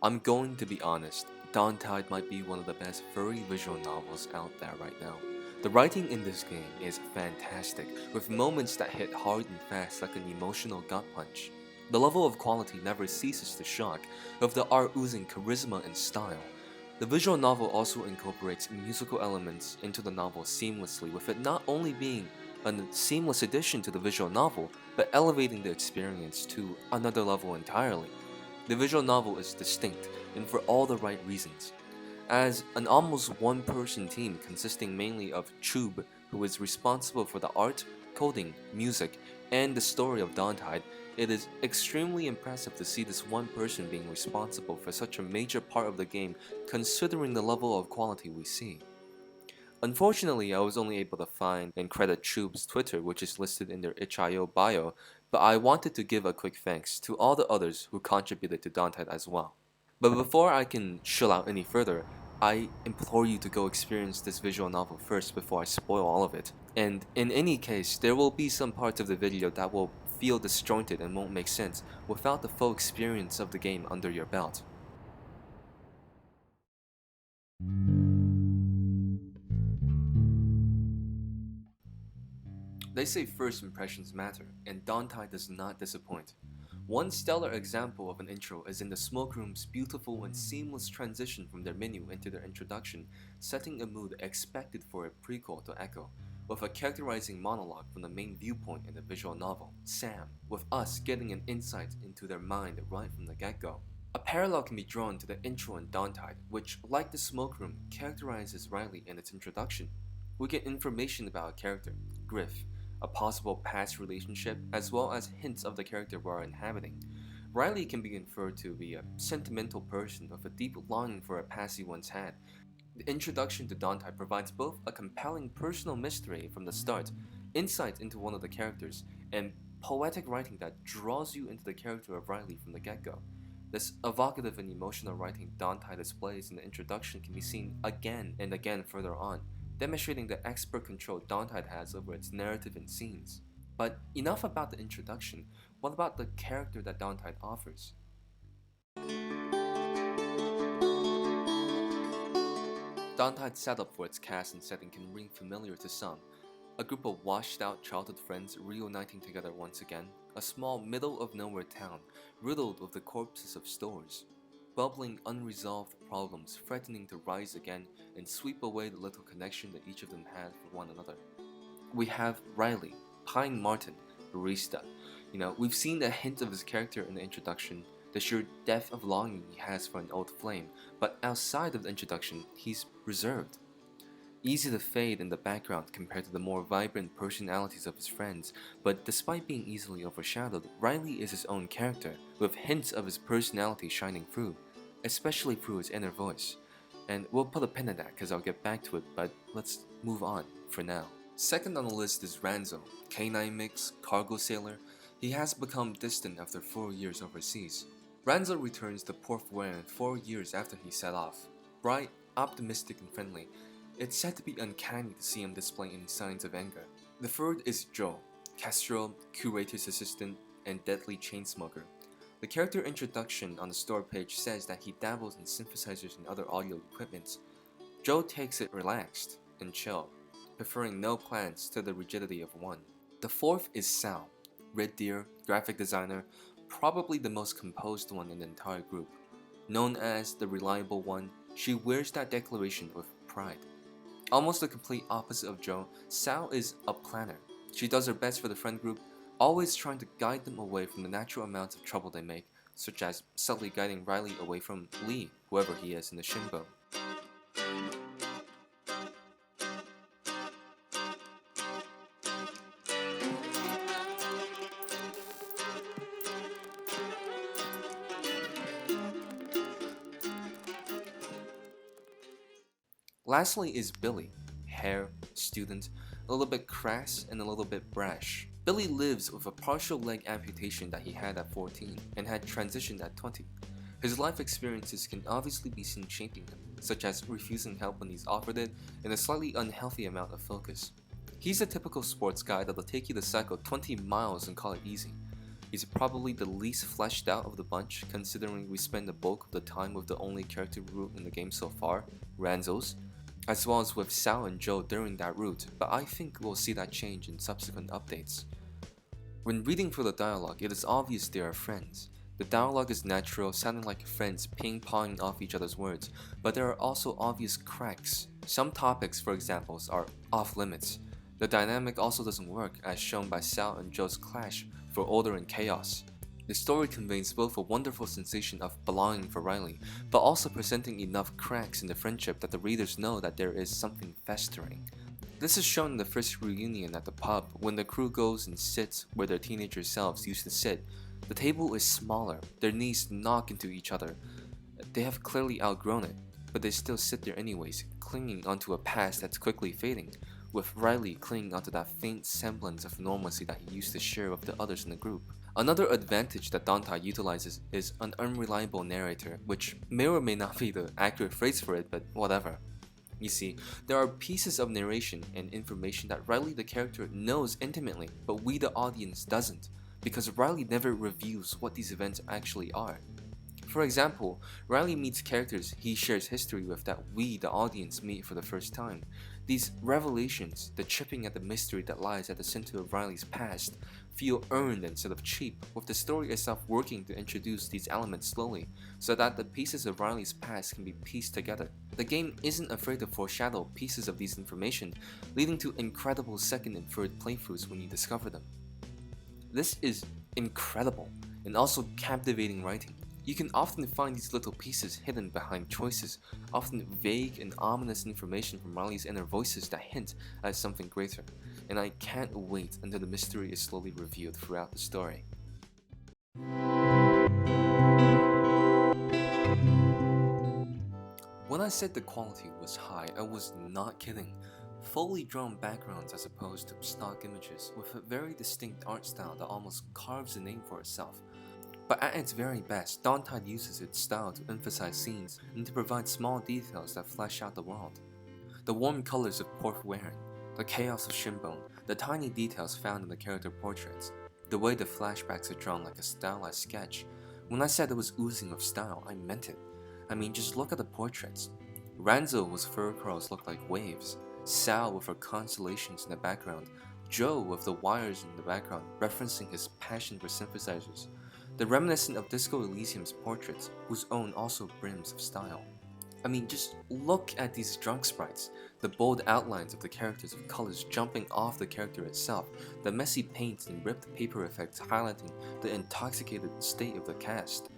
I'm going to be honest, Dawntide might be one of the best furry visual novels out there right now. The writing in this game is fantastic, with moments that hit hard and fast like an emotional gut punch. The level of quality never ceases to shock, with the art oozing charisma and style. The visual novel also incorporates musical elements into the novel seamlessly, with it not only being a seamless addition to the visual novel, but elevating the experience to another level entirely. The visual novel is distinct, and for all the right reasons. As an almost one-person team consisting mainly of Chube, who is responsible for the art, coding, music, and the story of Dawntide, it is extremely impressive to see this one person being responsible for such a major part of the game considering the level of quality we see. Unfortunately, I was only able to find and credit Chube's Twitter, which is listed in their itch.io bio, but I wanted to give a quick thanks to all the others who contributed to Dawntide as well. But before I can chill out any further, I implore you to go experience this visual novel first before I spoil all of it. And in any case, there will be some parts of the video that will feel disjointed and won't make sense without the full experience of the game under your belt. They say first impressions matter, and Dawntide does not disappoint. One stellar example of an intro is in the Smoke Room's beautiful and seamless transition from their menu into their introduction, setting a mood expected for a prequel to Echo, with a characterizing monologue from the main viewpoint in the visual novel, Sam, with us getting an insight into their mind right from the get-go. A parallel can be drawn to the intro in Dawntide, which, like the Smoke Room, characterizes Riley in its introduction. We get information about a character, Griff, a possible past relationship, as well as hints of the character we're inhabiting. Riley can be inferred to be a sentimental person with a deep longing for a past he once had. The introduction to Dawntide provides both a compelling personal mystery from the start, insight into one of the characters, and poetic writing that draws you into the character of Riley from the get-go. This evocative and emotional writing Dawntide displays in the introduction can be seen again and again further on, demonstrating the expert control Dawntide has over its narrative and scenes. But enough about the introduction, what about the character that Dawntide offers? Dawntide's setup for its cast and setting can ring familiar to some. A group of washed-out childhood friends reuniting together once again, a small middle-of-nowhere town riddled with the corpses of stores. Bubbling unresolved problems threatening to rise again and sweep away the little connection that each of them had for one another. We have Riley, Pine Martin, barista. We've seen a hint of his character in the introduction, the sheer depth of longing he has for an old flame, but outside of the introduction, he's reserved. Easy to fade in the background compared to the more vibrant personalities of his friends, but despite being easily overshadowed, Riley is his own character, with hints of his personality shining through, especially through his inner voice. And we'll put a pin in that because I'll get back to it, but let's move on for now. Second on the list is Ranzo, canine mix, cargo sailor. He has become distant after 4 years overseas. Ranzo returns to Port Ware 4 years after he set off. Bright, optimistic, and friendly, it's said to be uncanny to see him display any signs of anger. The third is Joe, Castro, curator's assistant, and deadly chain smoker. The character introduction on the store page says that he dabbles in synthesizers and other audio equipment. Joe takes it relaxed and chill, preferring no plans to the rigidity of one. The fourth is Sal, Red Deer, graphic designer, probably the most composed one in the entire group. Known as the reliable one, she wears that declaration with pride. Almost the complete opposite of Joe, Sal is a planner. She does her best for the friend group, always trying to guide them away from the natural amounts of trouble they make, such as subtly guiding Riley away from Lee, whoever he is in the Shinbo. Lastly is Billy, hair, student, a little bit crass and a little bit brash. Billy lives with a partial leg amputation that he had at 14 and had transitioned at 20. His life experiences can obviously be seen shaping him, such as refusing help when he's offered it and a slightly unhealthy amount of focus. He's a typical sports guy that'll take you to cycle 20 miles and call it easy. He's probably the least fleshed out of the bunch, considering we spend the bulk of the time with the only character route in the game so far, Ranzo's, as well as with Sao and Joe during that route, but I think we'll see that change in subsequent updates. When reading through the dialogue, it is obvious they are friends. The dialogue is natural, sounding like friends ping-ponging off each other's words, but there are also obvious cracks. Some topics, for example, are off-limits. The dynamic also doesn't work, as shown by Sao and Joe's clash for order and chaos. The story conveys both a wonderful sensation of belonging for Riley, but also presenting enough cracks in the friendship that the readers know that there is something festering. This is shown in the first reunion at the pub, when the crew goes and sits where their teenager selves used to sit. The table is smaller, their knees knock into each other. They have clearly outgrown it, but they still sit there anyways, clinging onto a past that's quickly fading, with Riley clinging onto that faint semblance of normalcy that he used to share with the others in the group. Another advantage that Dawntide utilizes is an unreliable narrator, which may or may not be the accurate phrase for it, but whatever. You see, there are pieces of narration and information that Riley the character knows intimately, but we the audience doesn't, because Riley never reveals what these events actually are. For example, Riley meets characters he shares history with that we the audience meet for the first time. These revelations, the chipping at the mystery that lies at the center of Riley's past, feel earned instead of cheap, with the story itself working to introduce these elements slowly, so that the pieces of Riley's past can be pieced together. The game isn't afraid to foreshadow pieces of these information, leading to incredible second and third playthroughs when you discover them. This is incredible, and also captivating writing. You can often find these little pieces hidden behind choices, often vague and ominous information from Riley's inner voices that hint at something greater, and I can't wait until the mystery is slowly revealed throughout the story. When I said the quality was high, I was not kidding. Fully drawn backgrounds as opposed to stock images, with a very distinct art style that almost carves a name for itself. But at its very best, Dawntide uses its style to emphasize scenes and to provide small details that flesh out the world. The warm colors of Port Warren, the chaos of Shinbone, the tiny details found in the character portraits, the way the flashbacks are drawn like a stylized sketch. When I said it was oozing of style, I meant it. I mean, just look at the portraits. Ranzo with fur curls look like waves, Sal with her constellations in the background, Joe with the wires in the background referencing his passion for synthesizers. They're reminiscent of Disco Elysium's portraits, whose own also brims of style. I mean, just look at these drunk sprites, the bold outlines of the characters of colors jumping off the character itself, the messy paints and ripped paper effects highlighting the intoxicated state of the cast.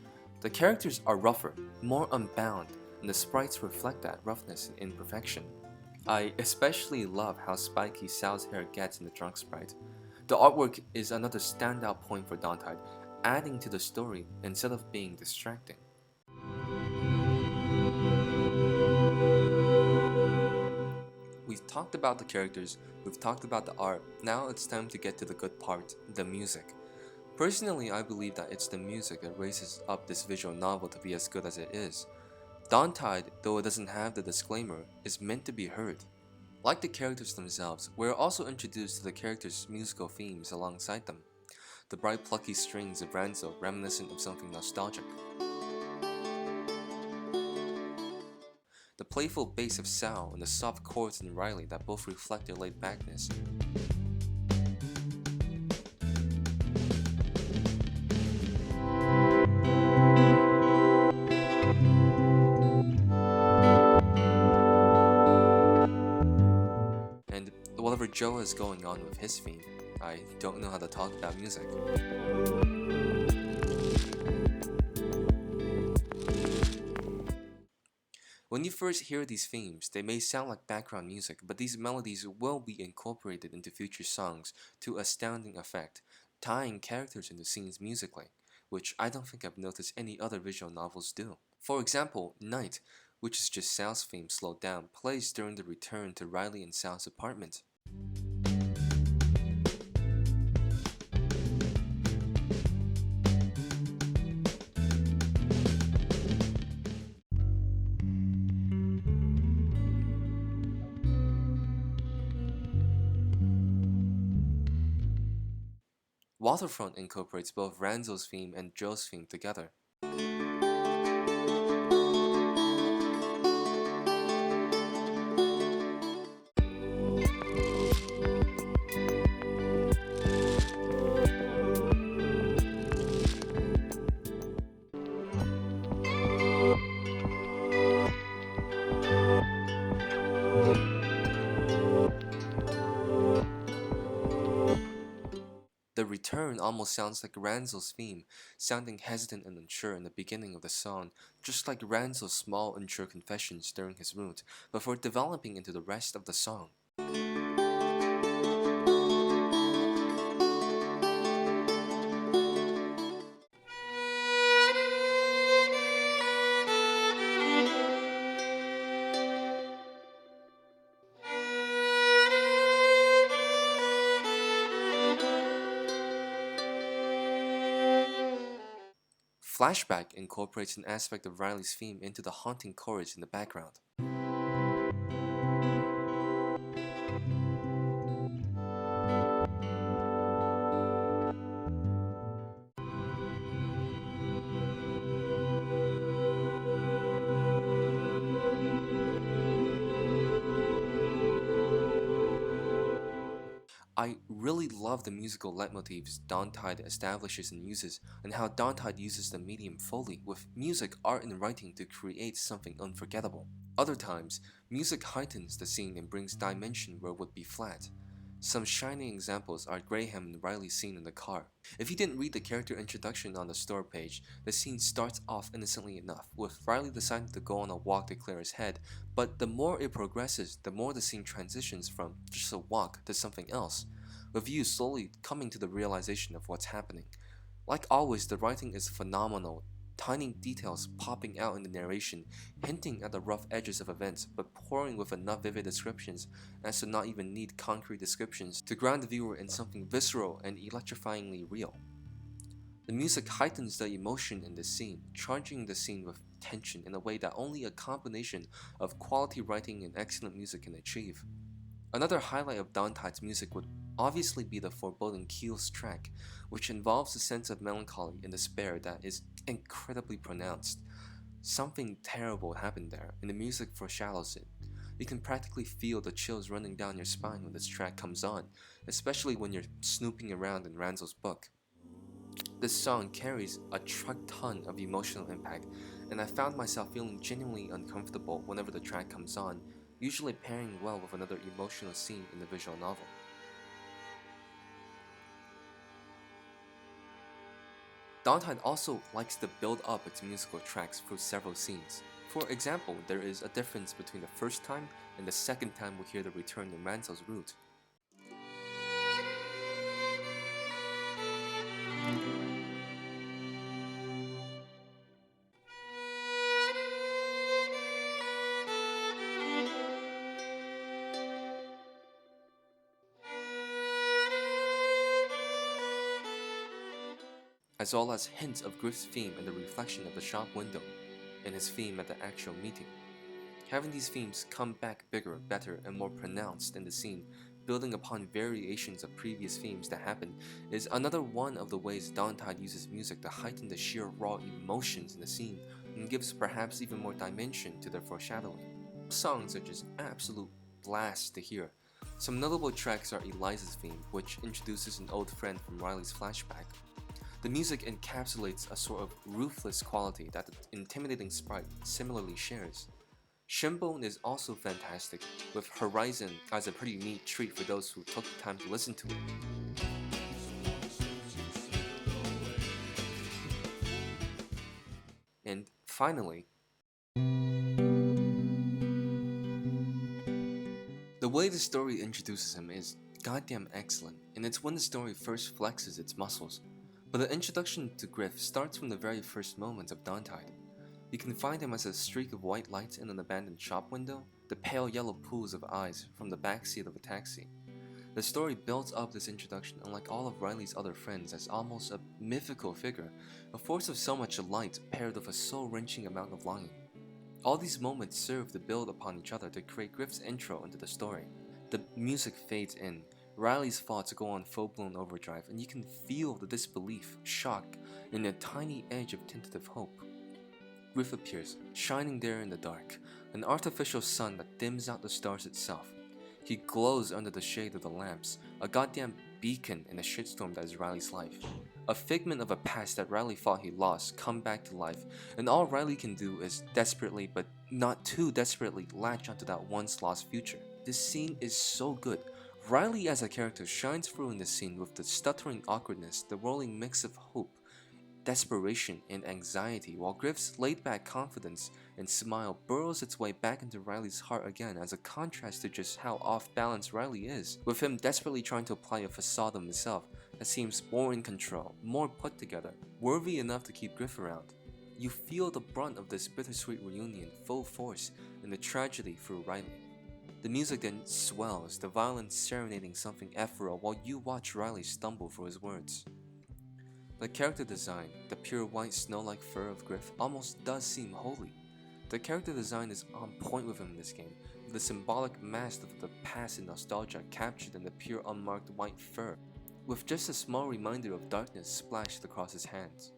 The characters are rougher, more unbound, and the sprites reflect that roughness and imperfection. I especially love how spiky Sal's hair gets in the drunk sprite. The artwork is another standout point for Dawntide, adding to the story instead of being distracting. We've talked about the characters, we've talked about the art, now it's time to get to the good part, the music. Personally, I believe that it's the music that raises up this visual novel to be as good as it is. Dawntide, though it doesn't have the disclaimer, is meant to be heard. Like the characters themselves, we're also introduced to the characters' musical themes alongside them. The bright plucky strings of Ranzo reminiscent of something nostalgic. The playful bass of Sal and the soft chords in Riley that both reflect their laid-backness. And whatever Joe is going on with his theme, I don't know how to talk about music. When you first hear these themes, they may sound like background music, but these melodies will be incorporated into future songs to astounding effect, tying characters into scenes musically, which I don't think I've noticed any other visual novels do. For example, Night, which is just Sal's theme slowed down, plays during the return to Riley and Sal's apartment. Waterfront incorporates both Ranzo's theme and Joe's theme together. The return almost sounds like Ranzo's theme, sounding hesitant and unsure in the beginning of the song, just like Ranzo's small unsure confessions during his route, before developing into the rest of the song. Flashback incorporates an aspect of Riley's theme into the haunting chorus in the background. I really love the musical leitmotifs Dawntide establishes and uses, and how Dawntide uses the medium Foley with music, art, and writing to create something unforgettable. Other times, music heightens the scene and brings dimension where it would be flat. Some shining examples are Graham and Riley's scene in the car. If you didn't read the character introduction on the store page, the scene starts off innocently enough, with Riley deciding to go on a walk to clear his head, but the more it progresses, the more the scene transitions from just a walk to something else, with you slowly coming to the realization of what's happening. Like always, the writing is phenomenal, tiny details popping out in the narration, hinting at the rough edges of events, but pouring with enough vivid descriptions as to not even need concrete descriptions to ground the viewer in something visceral and electrifyingly real. The music heightens the emotion in the scene, charging the scene with tension in a way that only a combination of quality writing and excellent music can achieve. Another highlight of Dawntide's music would obviously be the foreboding Keels track, which involves a sense of melancholy and despair that is incredibly pronounced. Something terrible happened there, and the music foreshadows it. You can practically feel the chills running down your spine when this track comes on, especially when you're snooping around in Ranzo's book. This song carries a truck ton of emotional impact, and I found myself feeling genuinely uncomfortable whenever the track comes on, usually pairing well with another emotional scene in the visual novel. Dawntide also likes to build up its musical tracks through several scenes. For example, there is a difference between the first time and the second time we hear the return in Ranzo's route. As well as hints of Griff's theme and the reflection of the shop window, and his theme at the actual meeting. Having these themes come back bigger, better, and more pronounced in the scene, building upon variations of previous themes that happened, is another one of the ways Dawntide uses music to heighten the sheer raw emotions in the scene, and gives perhaps even more dimension to their foreshadowing. Songs are just absolute blasts to hear. Some notable tracks are Eliza's theme, which introduces an old friend from Riley's flashback. The music encapsulates a sort of ruthless quality that the intimidating sprite similarly shares. Shinbone is also fantastic, with Horizon as a pretty neat treat for those who took the time to listen to it. And finally, the way the story introduces him is goddamn excellent, and it's when the story first flexes its muscles. But the introduction to Griff starts from the very first moments of Dawntide. You can find him as a streak of white light in an abandoned shop window, the pale yellow pools of eyes from the backseat of a taxi. The story builds up this introduction unlike all of Riley's other friends as almost a mythical figure, a force of so much light paired with a soul-wrenching amount of longing. All these moments serve to build upon each other to create Griff's intro into the story. The music fades in, Riley's thoughts go on full-blown overdrive, and you can feel the disbelief, shock, and a tiny edge of tentative hope. Griff appears, shining there in the dark, an artificial sun that dims out the stars itself. He glows under the shade of the lamps, a goddamn beacon in a shitstorm that is Riley's life. A figment of a past that Riley thought he lost come back to life, and all Riley can do is desperately, but not too desperately, latch onto that once lost future. This scene is so good. Riley as a character shines through in this scene with the stuttering awkwardness, the rolling mix of hope, desperation, and anxiety, while Griff's laid-back confidence and smile burrows its way back into Riley's heart again as a contrast to just how off-balance Riley is, with him desperately trying to apply a facade of himself that seems more in control, more put together, worthy enough to keep Griff around. You feel the brunt of this bittersweet reunion full force in the tragedy through Riley. The music then swells, the violin serenading something ethereal while you watch Riley stumble for his words. The character design, the pure white snow-like fur of Griff, almost does seem holy. The character design is on point with him in this game, with the symbolic mask of the past and nostalgia captured in the pure unmarked white fur, with just a small reminder of darkness splashed across his hands.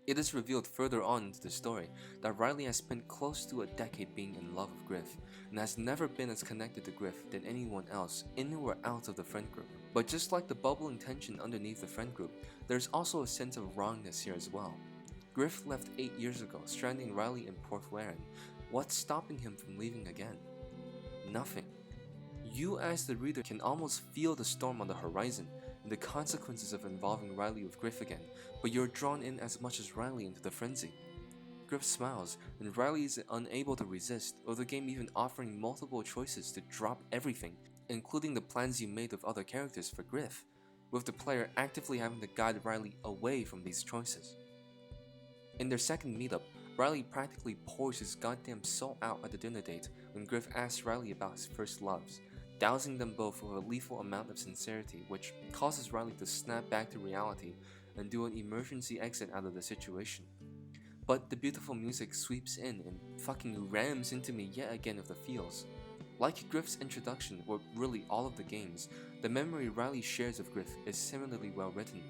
It is revealed further on into the story that Riley has spent close to a decade being in love with Griff, and has never been as connected to Griff than anyone else in or out of the friend group. But just like the bubbling tension underneath the friend group, there's also a sense of wrongness here as well. Griff left 8 years ago, stranding Riley in Port Warren. What's stopping him from leaving again? Nothing. You as the reader can almost feel the storm on the horizon, and the consequences of involving Riley with Griff again, but you're drawn in as much as Riley into the frenzy. Griff smiles, and Riley is unable to resist, or the game even offering multiple choices to drop everything, including the plans you made with other characters for Griff, with the player actively having to guide Riley away from these choices. In their second meetup, Riley practically pours his goddamn soul out at the dinner date when Griff asks Riley about his first loves, dousing them both with a lethal amount of sincerity, which causes Riley to snap back to reality and do an emergency exit out of the situation. But the beautiful music sweeps in and fucking rams into me yet again with the feels. Like Griff's introduction, or really all of the games, the memory Riley shares of Griff is similarly well written,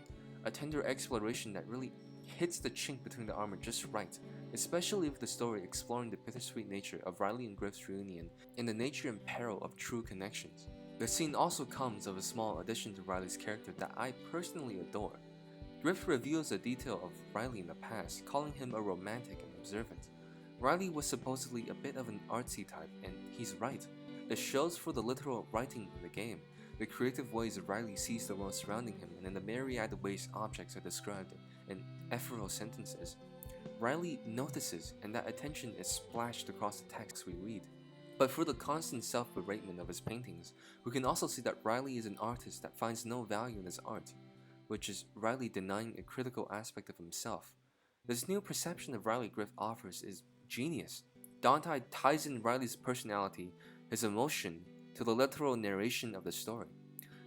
a tender exploration that really hits the chink between the armor just right, especially with the story exploring the bittersweet nature of Riley and Griff's reunion and the nature and peril of true connections. The scene also comes of a small addition to Riley's character that I personally adore. Griff reveals a detail of Riley in the past, calling him a romantic and observant. Riley was supposedly a bit of an artsy type, and he's right. It shows through the literal writing in the game, the creative ways Riley sees the world surrounding him, and in the myriad ways objects are described in ethereal sentences. Riley notices, and that attention is splashed across the text we read. But through the constant self-beratement of his paintings, we can also see that Riley is an artist that finds no value in his art, which is Riley denying a critical aspect of himself. This new perception of Riley Griff offers is genius. Dawntide ties in Riley's personality, his emotion, to the literal narration of the story.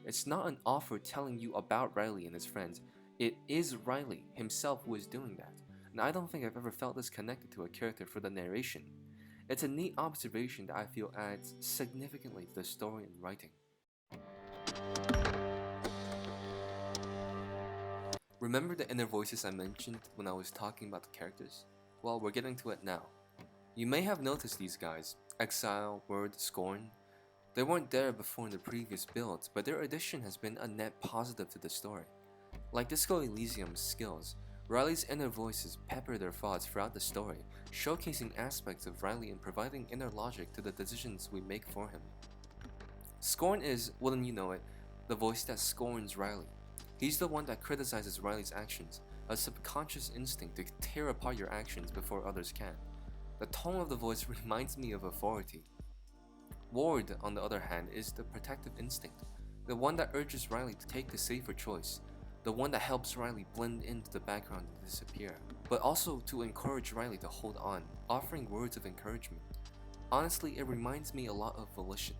It's not an offer telling you about Riley and his friends, it is Riley himself who is doing that, and I don't think I've ever felt this connected to a character for the narration. It's a neat observation that I feel adds significantly to the story and writing. Remember the inner voices I mentioned when I was talking about the characters? Well, we're getting to it now. You may have noticed these guys, Exile, Word, Scorn. They weren't there before in the previous builds, but their addition has been a net positive to the story. Like Disco Elysium's skills, Riley's inner voices pepper their thoughts throughout the story, showcasing aspects of Riley and providing inner logic to the decisions we make for him. Scorn is, wouldn't you know it, the voice that scorns Riley. He's the one that criticizes Riley's actions, a subconscious instinct to tear apart your actions before others can. The tone of the voice reminds me of authority. Ward, on the other hand, is the protective instinct, the one that urges Riley to take the safer choice, the one that helps Riley blend into the background and disappear, but also to encourage Riley to hold on, offering words of encouragement. Honestly, it reminds me a lot of Volition,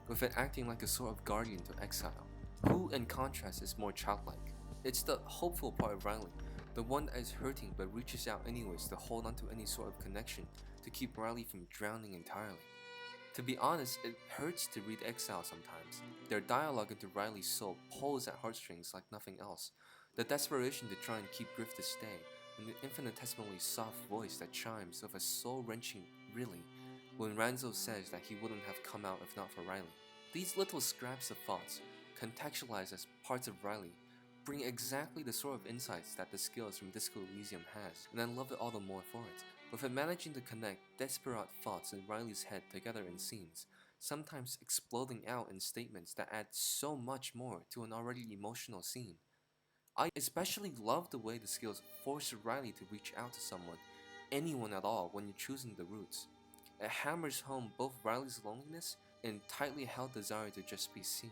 with it acting like a sort of guardian to Exile, who in contrast is more childlike. It's the hopeful part of Riley, the one that is hurting but reaches out anyways to hold on to any sort of connection to keep Riley from drowning entirely. To be honest, it hurts to read Exile sometimes. Their dialogue into Riley's soul pulls at heartstrings like nothing else. The desperation to try and keep Griff to stay, and the infinitesimally soft voice that chimes of a soul-wrenching really when Ranzo says that he wouldn't have come out if not for Riley. These little scraps of thoughts, contextualized as parts of Riley, bring exactly the sort of insights that the skills from Disco Elysium has, and I love it all the more for it. With it managing to connect desperate thoughts in Riley's head together in scenes, sometimes exploding out in statements that add so much more to an already emotional scene. I especially love the way the skills force Riley to reach out to someone, anyone at all, when you're choosing the routes. It hammers home both Riley's loneliness and tightly held desire to just be seen.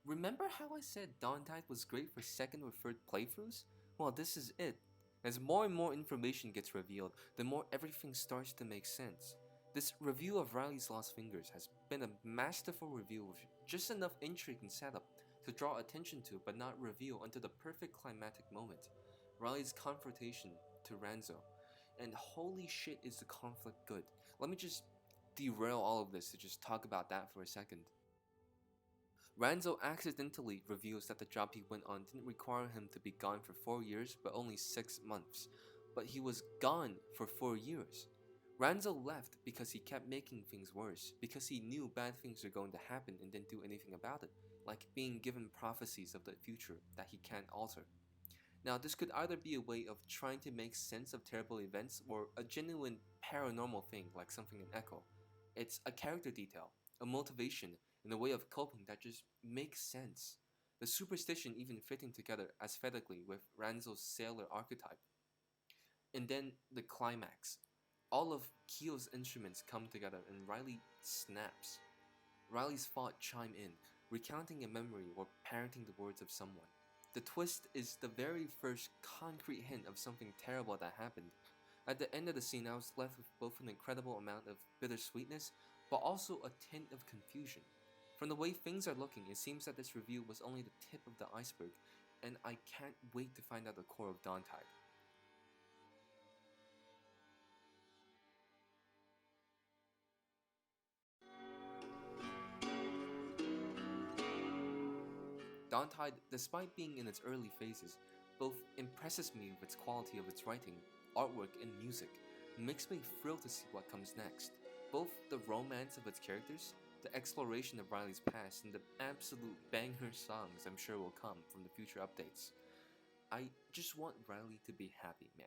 Remember how I said Dawntide was great for second or third playthroughs? Well, this is it. As more and more information gets revealed, the more everything starts to make sense. This review of Riley's Lost Fingers has been a masterful review with just enough intrigue and setup to draw attention to but not reveal until the perfect climactic moment. Riley's confrontation to Ranzo. And holy shit is the conflict good. Let me just derail all of this to just talk about that for a second. Ranzo accidentally reveals that the job he went on didn't require him to be gone for 4 years but only 6 months. But he was gone for 4 years. Ranzo left because he kept making things worse, because he knew bad things were going to happen and didn't do anything about it, like being given prophecies of the future that he can't alter. Now, this could either be a way of trying to make sense of terrible events or a genuine paranormal thing like something in Echo. It's a character detail, a motivation, and a way of coping that just makes sense. The superstition even fitting together aesthetically with Ranzo's sailor archetype. And then the climax. All of Kyo's instruments come together and Riley snaps. Riley's thoughts chime in, recounting a memory or parroting the words of someone. The twist is the very first concrete hint of something terrible that happened. At the end of the scene, I was left with both an incredible amount of bittersweetness, but also a tint of confusion. From the way things are looking, it seems that this review was only the tip of the iceberg, and I can't wait to find out the core of Dawntide. Dawntide, despite being in its early phases, both impresses me with its quality of its writing, artwork, and music, and makes me thrilled to see what comes next. Both the romance of its characters, the exploration of Riley's past, and the absolute banger songs I'm sure will come from the future updates. I just want Riley to be happy, man.